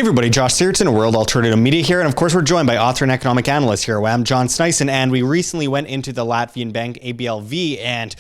Hey everybody, Josh Searton, World Alternative Media here, and of course we're joined by author and economic analyst here, WAM John Snyson, and we recently went into the Latvian bank ABLV and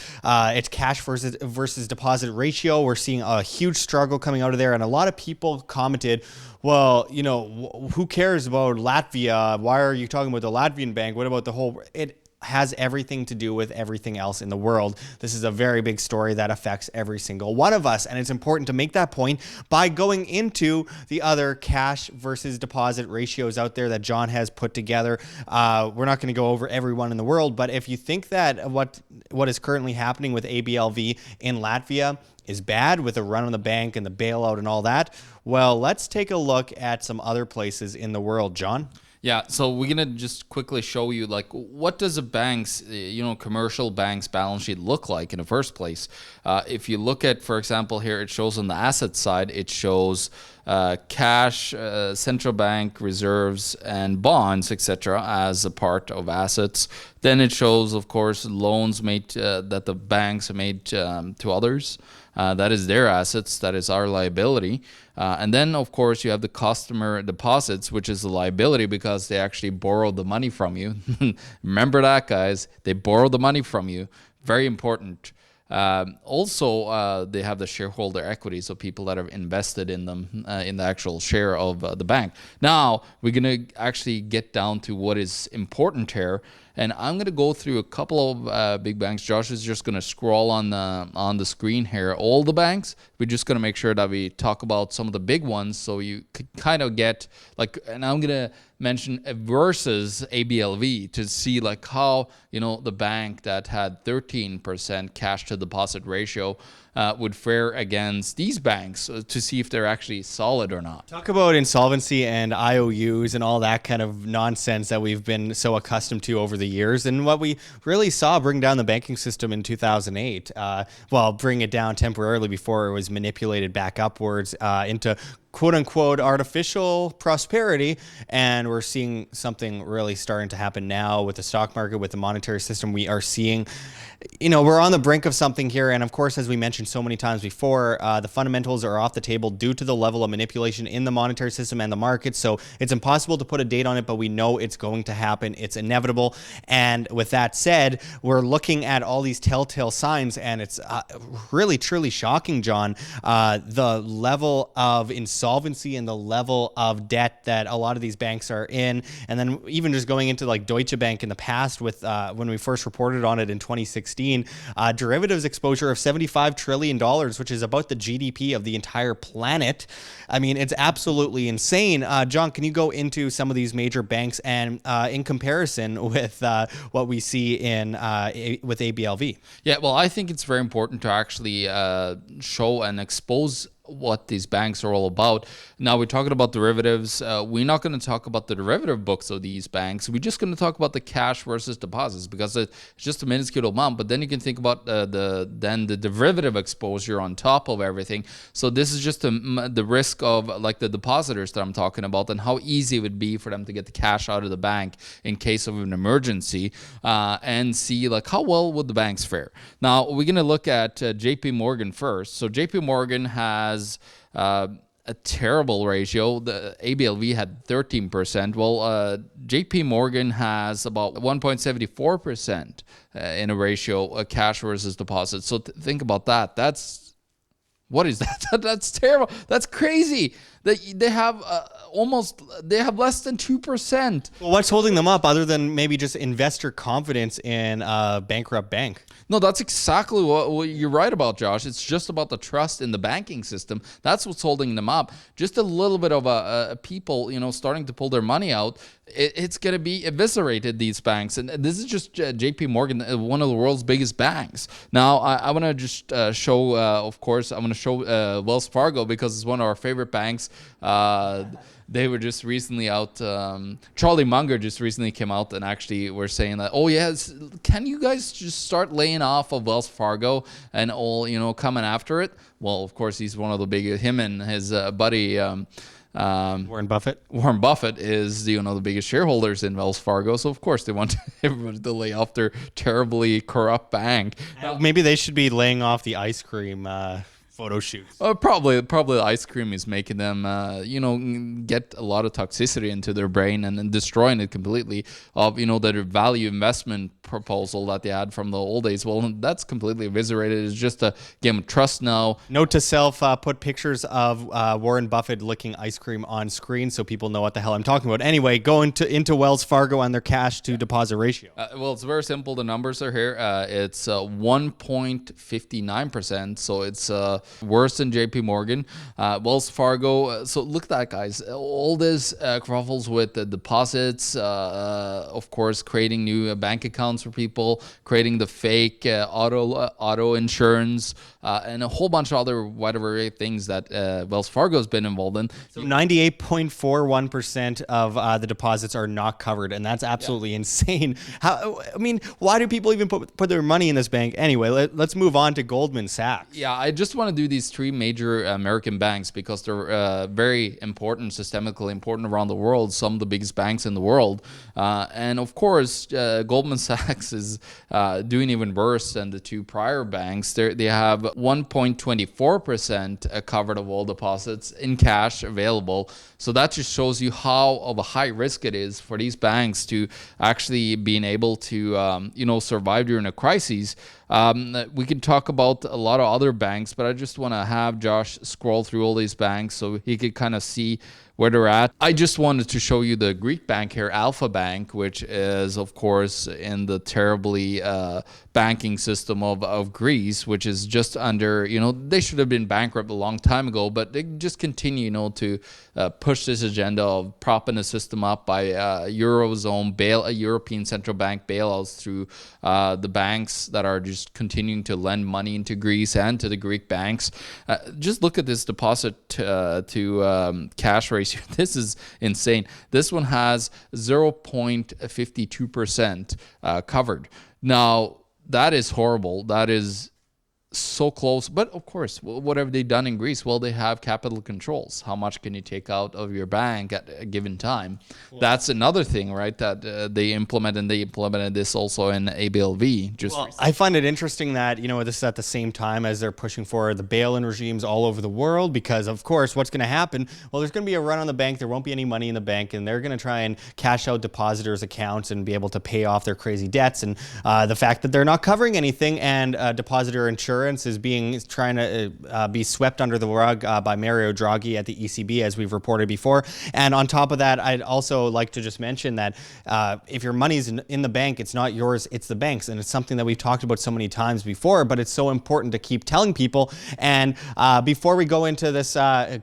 its cash versus deposit ratio. We're seeing a huge struggle coming out of there, and a lot of people commented, well, you know, who cares about Latvia? Why are you talking about the Latvian bank? What about the whole... It has everything to do with everything else in the world. This is a very big story that affects every single one of us. And it's important to make that point by going into the other cash versus deposit ratios out there that John has put together. We're not going to go over everyone in the world, but if you think that what is currently happening with ABLV in Latvia is bad with the run on the bank and the bailout and all that, well, let's take a look at some other places in the world, John. Yeah, so we're gonna just quickly show you like what does a bank's, commercial bank's balance sheet look like in the first place. If you look at, for example, here it shows on the asset side, it shows cash, central bank reserves, and bonds, etc., as a part of assets. Then it shows, of course, loans made that the banks made to others. That is their assets. That is our liability. And then, of course, you have the customer deposits, which is a liability because they actually borrowed the money from you. Remember that, guys. They borrowed the money from you. Very important. Also, they have the shareholder equity, so people that have invested in them, in the actual share of the bank. Now, we're going to actually get down to what is important here. And I'm going to go through a couple of big banks. Josh is just going to scroll on the screen here, all the banks. We're just going to make sure that we talk about some of the big ones so you could kind of get, like, and I'm going to mention versus ABLV to see like how, the bank that had 13% cash to deposit ratio would fare against these banks to see if they're actually solid or not. Talk about insolvency and IOUs and all that kind of nonsense that we've been so accustomed to over the years, and what we really saw bring down the banking system in 2008. Bring it down temporarily before it was manipulated back upwards into quote-unquote artificial prosperity, and we're seeing something really starting to happen now with the stock market, with the monetary system. We are seeing, we're on the brink of something here, and of course, as we mentioned so many times before, the fundamentals are off the table due to the level of manipulation in the monetary system and the market, so it's impossible to put a date on it, but we know it's going to happen. It's inevitable, and with that said, we're looking at all these telltale signs, and it's really, truly shocking, John, the level of insolvency and the level of debt that a lot of these banks are in. And then even just going into like Deutsche Bank in the past with when we first reported on it in 2016, derivatives exposure of $75 trillion, which is about the GDP of the entire planet. I mean, it's absolutely insane. John, can you go into some of these major banks and in comparison with what we see in with ABLV? Yeah, well, I think it's very important to actually show and expose what these banks are all about. Now we're talking about derivatives. We're not going to talk about the derivative books of these banks. We're just going to talk about the cash versus deposits because it's just a minuscule amount. But then you can think about the derivative exposure on top of everything. So this is just the risk of like the depositors that I'm talking about and how easy it would be for them to get the cash out of the bank in case of an emergency and see like how well would the banks fare. Now we're going to look at JP Morgan first. So JP Morgan has a terrible ratio. The ABLV had 13%. Well, JP Morgan has about 1.74% in a ratio, cash versus deposit. So think about that. What is that? That's terrible. That's crazy. They have less than 2%. Well, what's holding them up other than maybe just investor confidence in a bankrupt bank? No, that's exactly what you're right about, Josh. It's just about the trust in the banking system. That's what's holding them up. Just a little bit of people, starting to pull their money out. It's going to be eviscerated, these banks. And this is just JP Morgan, one of the world's biggest banks. Now, I want to just show, of course, I'm going to show Wells Fargo because it's one of our favorite banks. They were just recently out. Charlie Munger just recently came out and actually were saying that, oh yes, can you guys just start laying off of Wells Fargo and all, coming after it? Well, of course, he's one of the biggest. Him and his buddy Warren Buffett. Warren Buffett is the biggest shareholders in Wells Fargo, so of course they want everybody to lay off their terribly corrupt bank. Maybe they should be laying off the ice cream photo shoots. Probably the ice cream is making them, get a lot of toxicity into their brain and then destroying it completely. Of their value investment proposal that they had from the old days. Well, that's completely eviscerated. It's just a game of trust now. Note to self: put pictures of Warren Buffett licking ice cream on screen so people know what the hell I'm talking about. Anyway, go into Wells Fargo on their cash to deposit ratio. Well, it's very simple. The numbers are here. It's 1.59%, so it's worse than JP Morgan. Wells Fargo, so look at that, guys. All this kerfuffles with the deposits, of course, creating new bank accounts for people, creating the fake auto insurance, and a whole bunch of other whatever things that Wells Fargo's been involved in. So 98.41% of the deposits are not covered, and that's absolutely insane. Why do people even put their money in this bank? Anyway, let's move on to Goldman Sachs. Yeah, I just want to do these three major American banks because they're very important, systemically important around the world, some of the biggest banks in the world. And of course, Goldman Sachs is doing even worse than the two prior banks. They have 1.24% covered of all deposits in cash available. So that just shows you how of a high risk it is for these banks to actually being able to, survive during a crisis. We can talk about a lot of other banks, but I just want to have Josh scroll through all these banks so he could kind of see where they're at. I just wanted to show you the Greek bank here, Alpha Bank, which is, of course, in the terribly banking system of Greece, which is just under, they should have been bankrupt a long time ago, but they just continue, to push this agenda of propping the system up by Eurozone European Central Bank bailouts through the banks that are just continuing to lend money into Greece and to the Greek banks. Just look at this deposit to cash ratio. This is insane. This one has 0.52% covered. Now, that is horrible. That is so close. But of course, what have they done in Greece? Well, they have capital controls. How much can you take out of your bank at a given time? Well, that's another thing, right? That they implement, and they implemented this also in ABLV. I find it interesting that, this is at the same time as they're pushing for the bail-in regimes all over the world, because of course, what's going to happen? Well, there's going to be a run on the bank. There won't be any money in the bank, and they're going to try and cash out depositors' accounts and be able to pay off their crazy debts. And the fact that they're not covering anything, and depositor insurance is trying to be swept under the rug by Mario Draghi at the ECB, as we've reported before. And on top of that, I'd also like to just mention that if your money's in the bank, it's not yours, it's the bank's. And it's something that we've talked about so many times before, but it's so important to keep telling people. And before we go into this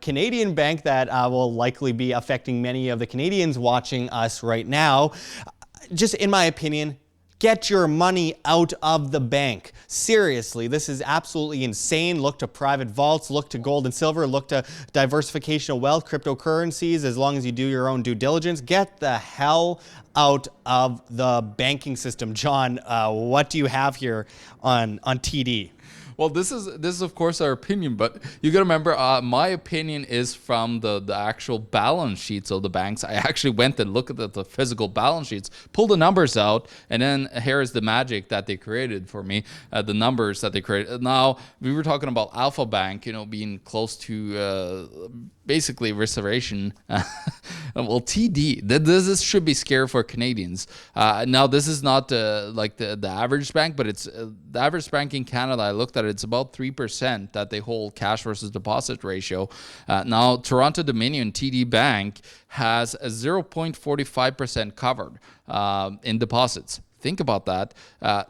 Canadian bank that will likely be affecting many of the Canadians watching us right now, just in my opinion, get your money out of the bank. Seriously, this is absolutely insane. Look to private vaults, look to gold and silver, look to diversification of wealth, cryptocurrencies, as long as you do your own due diligence. Get the hell out of the banking system. John, what do you have here on TD? Well, this is of course our opinion, but you got to remember, my opinion is from the actual balance sheets of the banks. I actually went and looked at the physical balance sheets, pulled the numbers out, and then here's the magic that they created for me, the numbers that they created. Now, we were talking about Alpha Bank, being close to basically restoration. Well, TD, this should be scary for Canadians. Now, this is not like the average bank, but it's the average bank in Canada. I looked at it, it's about 3% that they hold cash versus deposit ratio. Now, Toronto Dominion TD Bank has a 0.45% covered in deposits. Think about that.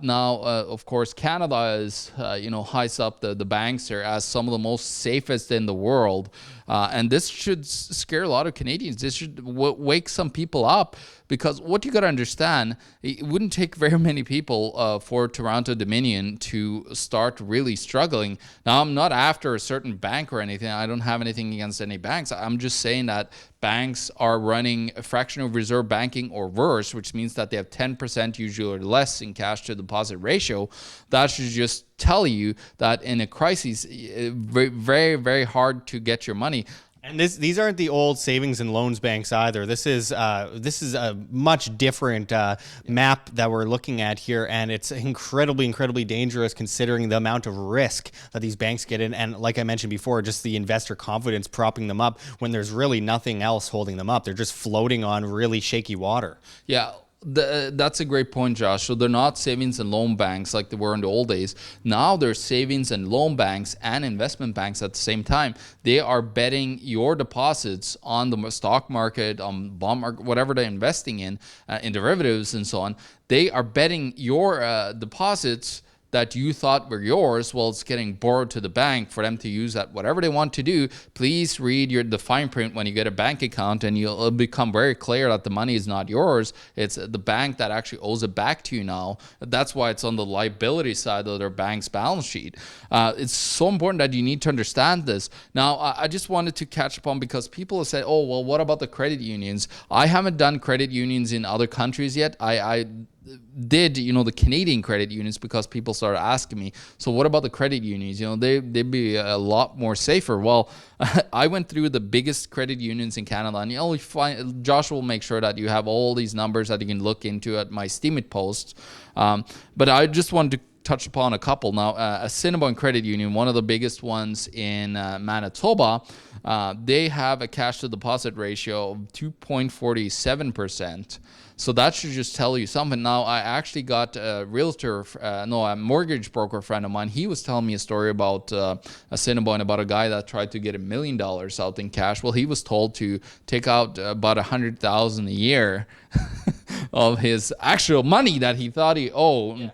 Now, of course, Canada is, highs up the banks here as some of the most safest in the world. And this should scare a lot of Canadians. This should wake some people up, because what you got to understand, it wouldn't take very many people for Toronto Dominion to start really struggling. Now, I'm not after a certain bank or anything. I don't have anything against any banks. I'm just saying that banks are running a fractional reserve banking or worse, which means that they have 10% usually or less in cash to deposit ratio. That should just tell you that in a crisis, very, very hard to get your money. And these aren't the old savings and loans banks either. This is a much different map that we're looking at here, and it's incredibly dangerous considering the amount of risk that these banks get in. And like I mentioned before, just the investor confidence propping them up when there's really nothing else holding them up. They're just floating on really shaky water. Yeah. That's a great point, Josh. So they're not savings and loan banks like they were in the old days. Now they're savings and loan banks and investment banks at the same time. They are betting your deposits on the stock market, on bond market, whatever they're investing in derivatives and so on. They are betting your deposits that you thought were yours, well, it's getting borrowed to the bank for them to use that whatever they want to do. Please read the fine print when you get a bank account, and it'll become very clear that the money is not yours. It's the bank that actually owes it back to you now. That's why it's on the liability side of their bank's balance sheet. It's so important that you need to understand this. Now, I just wanted to catch up on, because people have said, oh, well, what about the credit unions? I haven't done credit unions in other countries yet. I did, the Canadian credit unions, because people started asking me, so what about the credit unions? They'd be a lot more safer. Well, I went through the biggest credit unions in Canada, and you'll find, Josh will make sure that you have all these numbers that you can look into at my Steemit post. But I just wanted to touch upon a couple. Now, Assiniboine Credit Union, one of the biggest ones in Manitoba, they have a cash to deposit ratio of 2.47%. So that should just tell you something. Now, I actually got a a mortgage broker friend of mine. He was telling me a story about Assiniboine, about a guy that tried to get $1 million out in cash. Well, he was told to take out about $100,000 a year of his actual money that he thought he owed. Yeah.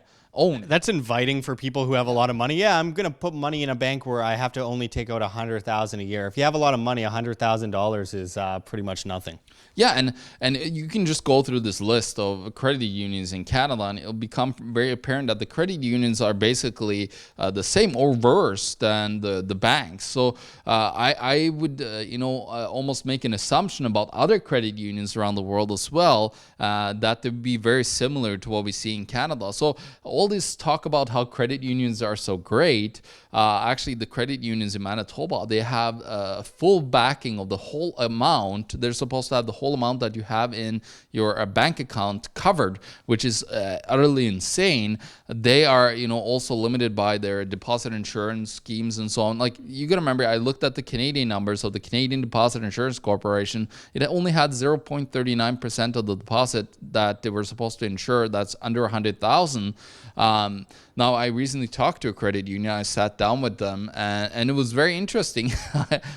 That's inviting for people who have a lot of money. Yeah, I'm going to put money in a bank where I have to only take out $100,000 a year. If you have a lot of money, $100,000 is pretty much nothing. Yeah, and you can just go through this list of credit unions in Canada, and it'll become very apparent that the credit unions are basically the same or worse than the banks. So I would almost make an assumption about other credit unions around the world as well, that they'd be very similar to what we see in Canada. So all this talk about how credit unions are so great, actually the credit unions in Manitoba, they have full backing of the whole amount. They're supposed to have the whole amount that you have in your bank account covered, which is utterly insane. They are, also limited by their deposit insurance schemes and so on. Like, you got to remember, I looked at the Canadian numbers of the Canadian Deposit Insurance Corporation. It only had 0.39% of the deposit that they were supposed to insure. That's under 100,000. Now, I recently talked to a credit union. I sat down with them, and it was very interesting.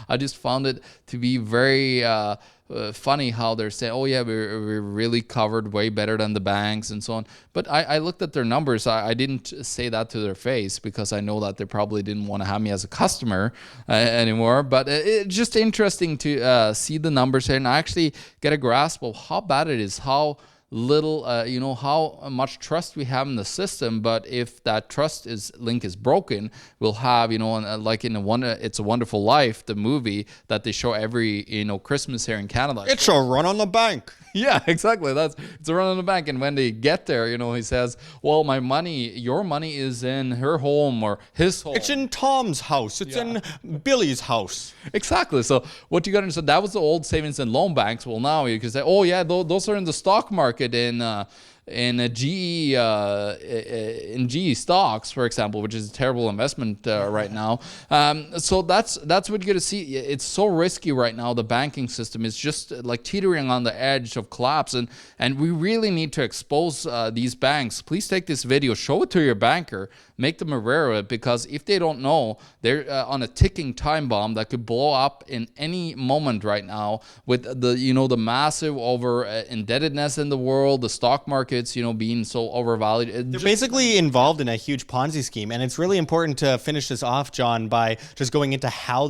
I just found it to be very funny how they're saying, oh yeah, we're really covered way better than the banks and so on. But I looked at their numbers. I didn't say that to their face, because I know that they probably didn't want to have me as a customer anymore. But it's just interesting to see the numbers here and actually get a grasp of how bad it is, how little, how much trust we have in the system. But if that trust link is broken, we'll have, like in It's a Wonderful Life, the movie that they show every, Christmas here in Canada. It's a run on the bank. Yeah, exactly. It's a run on the bank. And when they get there, he says, well, your money is in her home or his home. It's in Tom's house. It's in Billy's house. Exactly. So what you got to understand, that was the old savings and loan banks. Well, now you can say, oh yeah, those are in the stock market in GE stocks, for example, which is a terrible investment right now. So that's what you're gonna see. It's so risky right now. The banking system is just like teetering on the edge of collapse, and we really need to expose these banks. Please take this video, show it to your banker, make them aware of it, because if they don't know, they're on a ticking time bomb that could blow up in any moment right now, with the massive over indebtedness in the world, the stock markets being so overvalued. They're basically involved in a huge Ponzi scheme, and it's really important to finish this off, John, by just going into how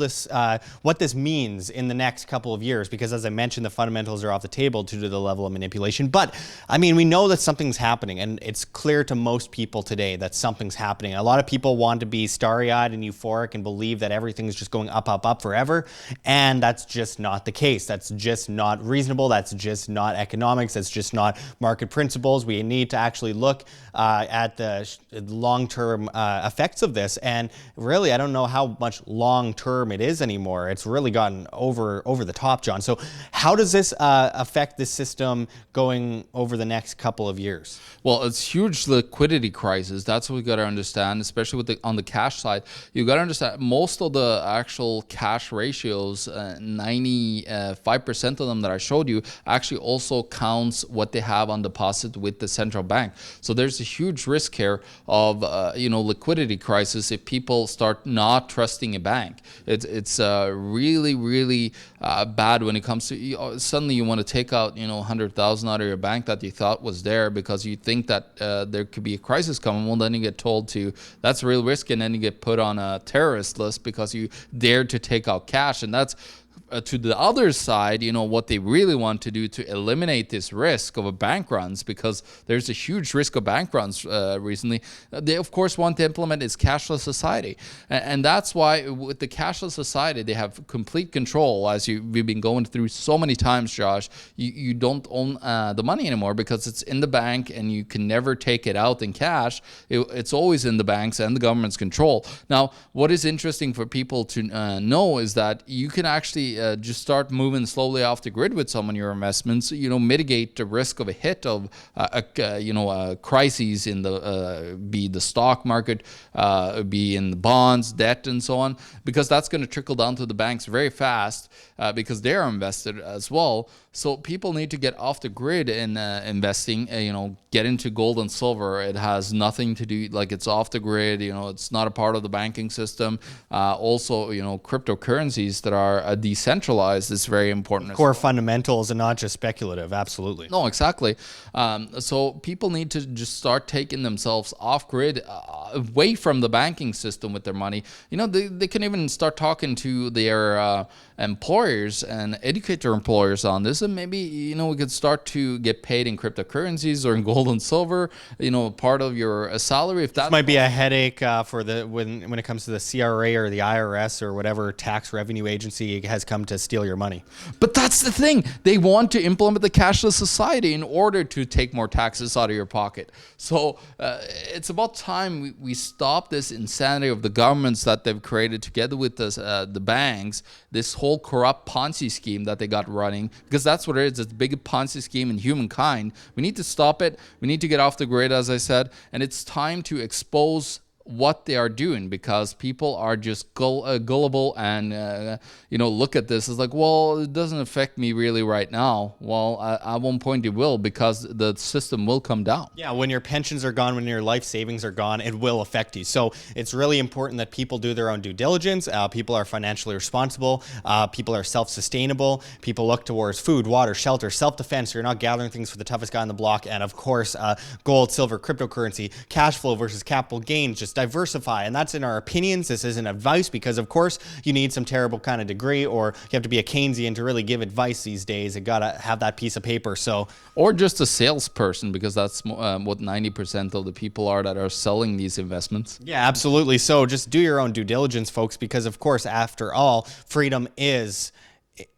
what this means in the next couple of years, because as I mentioned, the fundamentals are off the table due to the level of manipulation. But I mean, we know that something's happening, and it's clear to most people today that something's happening. A lot of people want to be starry-eyed and euphoric and believe that everything's just going up forever, and that's just not the case. That's just not reasonable. That's just not economics. That's just not market principles. goals. We need to actually look at the long-term effects of this. And really, I don't know how much long-term it is anymore. It's really gotten over the top, John. So how does this affect this system going over the next couple of years? Well, it's huge liquidity crisis. That's what we got to understand, especially with on the cash side. You got to understand most of the actual cash ratios, 95% of them that I showed you, actually also counts what they have on deposit with the central bank. So there's a huge risk here of liquidity crisis if people start not trusting a bank. It's really bad when it comes to suddenly you want to take out 100,000 out of your bank that you thought was there because you think that there could be a crisis coming. Well, then you get told that's real risk, and then you get put on a terrorist list because you dared to take out cash. And that's to the other side, what they really want to do to eliminate this risk of a bank runs, because there's a huge risk of bank runs recently. They, of course, want to implement is cashless society. And that's why with the cashless society, they have complete control. As we've been going through so many times, Josh, you don't own the money anymore because it's in the bank and you can never take it out in cash. It's always in the banks and the government's control. Now, what is interesting for people to know is that you can actually just start moving slowly off the grid with some of your investments, mitigate the risk of a hit of crises in be the stock market, be in the bonds, debt, and so on, because that's going to trickle down to the banks very fast because they're invested as well. So people need to get off the grid in investing, get into gold and silver. It has nothing to do, it's off the grid, it's not a part of the banking system. Also, cryptocurrencies that are decentralized is very important. Core fundamentals and not just speculative. Absolutely. No, exactly. So people need to just start taking themselves off grid, away from the banking system with their money. They can even start talking to their employers and educate their employers on this, and maybe we could start to get paid in cryptocurrencies or in gold and silver, part of your salary. If that might be a headache for when it comes to the CRA or the IRS or whatever tax revenue agency has come to steal your money. But that's the thing, they want to implement the cashless society in order to take more taxes out of your pocket. So it's about time we stop this insanity of the governments that they've created together with the banks, this whole corrupt Ponzi scheme that they got running, because that's what it is. It's a big Ponzi scheme in humankind. We need to stop it. We need to get off the grid, as I said, and it's time to expose what they are doing, because people are just gullible and look at this as well, it doesn't affect me really right now. Well, at one point it will, because the system will come down. Yeah, when your pensions are gone, when your life savings are gone, it will affect you. So it's really important that people do their own due diligence. People are financially responsible. People are self-sustainable. People look towards food, water, shelter, self-defense. You're not gathering things for the toughest guy on the block. And of course, gold, silver, cryptocurrency, cash flow versus capital gains. Just diversify. And that's in our opinions. This isn't advice, because of course you need some terrible kind of degree, or you have to be a Keynesian to really give advice these days. You gotta have that piece of paper. So, or just a salesperson, because that's what 90% of the people are that are selling these investments. Yeah, absolutely. So just do your own due diligence, folks, because of course, after all, freedom is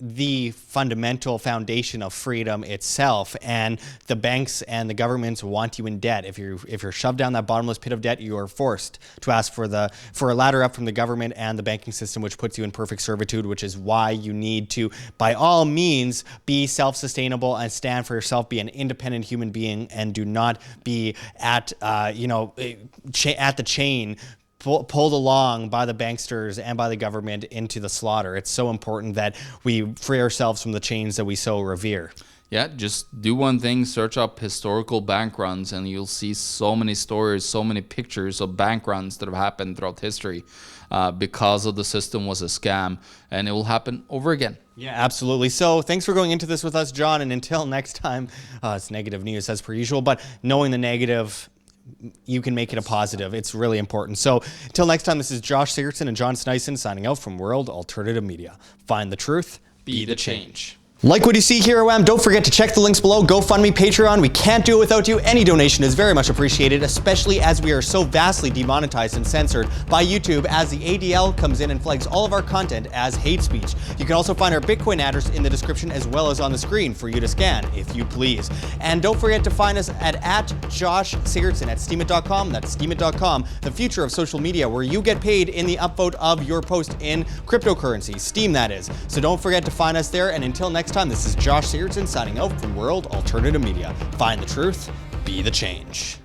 the fundamental foundation of freedom itself, and the banks and the governments want you in debt. If you're shoved down that bottomless pit of debt, you are forced to ask for a ladder up from the government and the banking system, which puts you in perfect servitude, which is why you need to, by all means, be self-sustainable and stand for yourself, be an independent human being, and do not be at the chain, pulled along by the banksters and by the government into the slaughter. It's so important that we free ourselves from the chains that we so revere. Yeah, just do one thing, search up historical bank runs, and you'll see so many stories, so many pictures of bank runs that have happened throughout history because of the system was a scam, and it will happen over again. Yeah, absolutely. So thanks for going into this with us, John, and until next time, it's negative news as per usual, but knowing the negative, you can make it a positive. It's really important. So until next time, this is Josh Sigurdsson and John Sneisen signing out from World Alternative Media. Find the truth, be the change. Like what you see here, OM, don't forget to check the links below. GoFundMe, Patreon, we can't do it without you. Any donation is very much appreciated, especially as we are so vastly demonetized and censored by YouTube as the ADL comes in and flags all of our content as hate speech. You can also find our Bitcoin address in the description as well as on the screen for you to scan, if you please. And don't forget to find us at Josh Sigurdsson at Steemit.com. That's Steemit.com, the future of social media, where you get paid in the upvote of your post in cryptocurrency, Steem that is. So don't forget to find us there, and until next time, this is Josh Sigurdsson signing out from World Alternative Media. Find the truth, be the change.